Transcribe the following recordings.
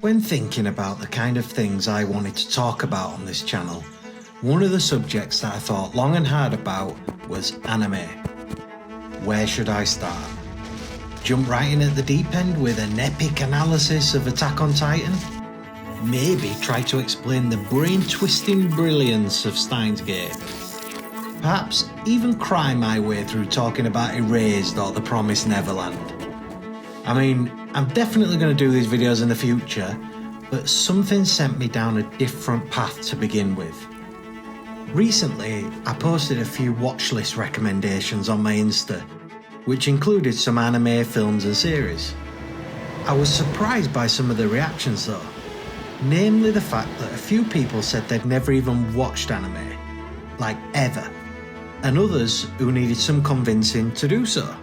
When thinking about the kind of things I wanted to talk about on this channel, one of the subjects that I thought long and hard about was anime. Where should I start? Jump right in at the deep end with an epic analysis of Attack on Titan? Maybe try to explain the brain-twisting brilliance of Steins Gate? Perhaps even cry my way through talking about Erased or The Promised Neverland? I mean, I'm definitely going to do these videos in the future, but something sent me down a different path to begin with. Recently, I posted a few watch list recommendations on my Insta, which included some anime films and series. I was surprised by some of the reactions though, namely the fact that a few people said they'd never even watched anime, like ever, and others who needed some convincing to do so.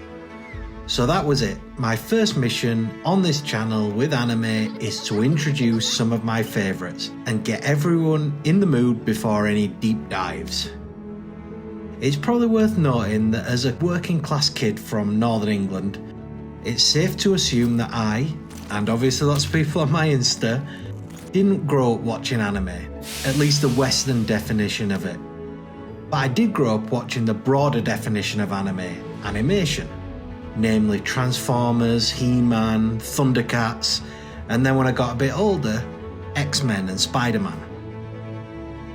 So that was it. My first mission on this channel with anime is to introduce some of my favourites and get everyone in the mood before any deep dives. It's probably worth noting that as a working class kid from Northern England, it's safe to assume that I, and obviously lots of people on my Insta, didn't grow up watching anime, at least the Western definition of it. But I did grow up watching the broader definition of anime, animation. Namely Transformers, He-Man, Thundercats, and then when I got a bit older, X-Men and Spider-Man.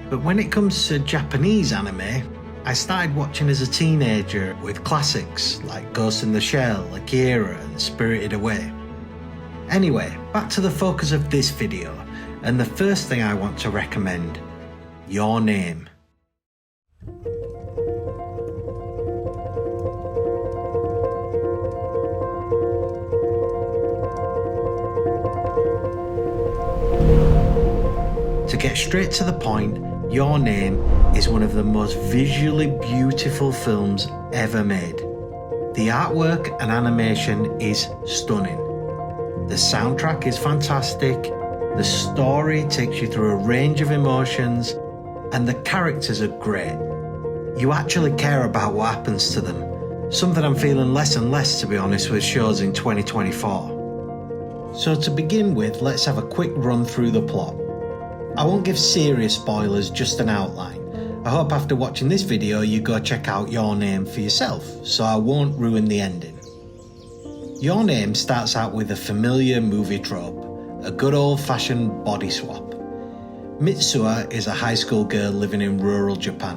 But when it comes to Japanese anime, I started watching as a teenager with classics like Ghost in the Shell, Akira and Spirited Away. Anyway, back to the focus of this video, and the first thing I want to recommend, Your Name. To get straight to the point, Your Name is one of the most visually beautiful films ever made. The artwork and animation is stunning. The soundtrack is fantastic, the story takes you through a range of emotions, and the characters are great. You actually care about what happens to them, something I'm feeling less and less, to be honest, with shows in 2024. So to begin with, let's have a quick run through the plot. I won't give serious spoilers, just an outline. I hope after watching this video you go check out Your Name for yourself, so I won't ruin the ending. Your Name starts out with a familiar movie trope, a good old-fashioned body swap. Mitsuha is a high school girl living in rural Japan.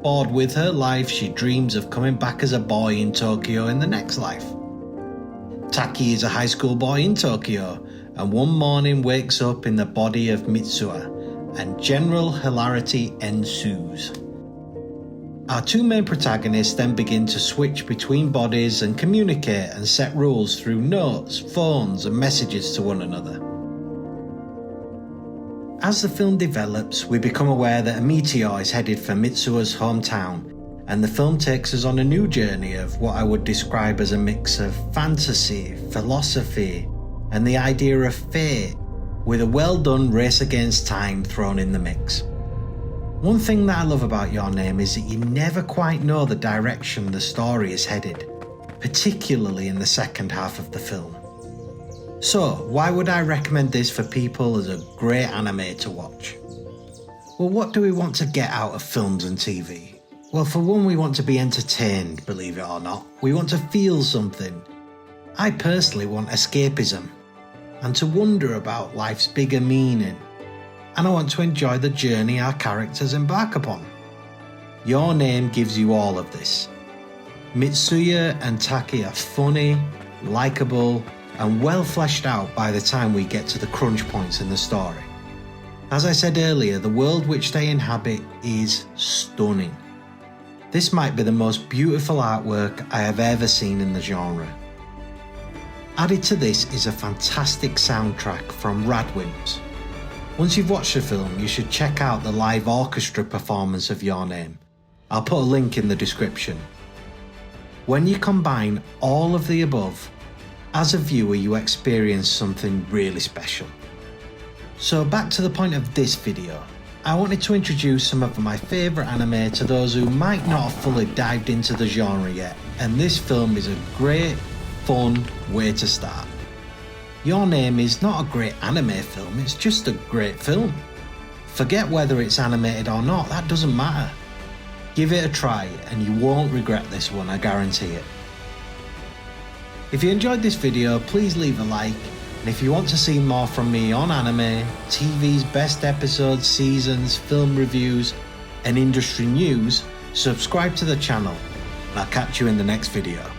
Bored with her life, she dreams of coming back as a boy in Tokyo in the next life. Taki is a high school boy in Tokyo, and one morning wakes up in the body of Mitsuha, and general hilarity ensues. Our two main protagonists then begin to switch between bodies and communicate and set rules through notes, phones and messages to one another. As the film develops, we become aware that a meteor is headed for Mitsuha's hometown, and the film takes us on a new journey of what I would describe as a mix of fantasy, philosophy, and the idea of fate, with a well-done race against time thrown in the mix. One thing that I love about Your Name is that you never quite know the direction the story is headed, particularly in the second half of the film. So, why would I recommend this for people as a great anime to watch? Well, what do we want to get out of films and TV? Well, for one, we want to be entertained, believe it or not. We want to feel something. I personally want escapism, and to wonder about life's bigger meaning, and I want to enjoy the journey our characters embark upon. Your Name gives you all of this. Mitsuya and Taki are funny, likeable, and well fleshed out by the time we get to the crunch points in the story. As I said earlier, the world which they inhabit is stunning. This might be the most beautiful artwork I have ever seen in the genre. Added to this is a fantastic soundtrack from Radwimps. Once you've watched the film, you should check out the live orchestra performance of Your Name. I'll put a link in the description. When you combine all of the above, as a viewer you experience something really special. So back to the point of this video. I wanted to introduce some of my favourite anime to those who might not have fully dived into the genre yet, and this film is a great, fun way to start. Your Name is not a great anime film, it's just a great film. Forget whether it's animated or not, that doesn't matter. Give it a try and you won't regret this one, I guarantee it. If you enjoyed this video, please leave a like, and if you want to see more from me on anime, TV's best episodes, seasons, film reviews, and industry news, subscribe to the channel, and I'll catch you in the next video.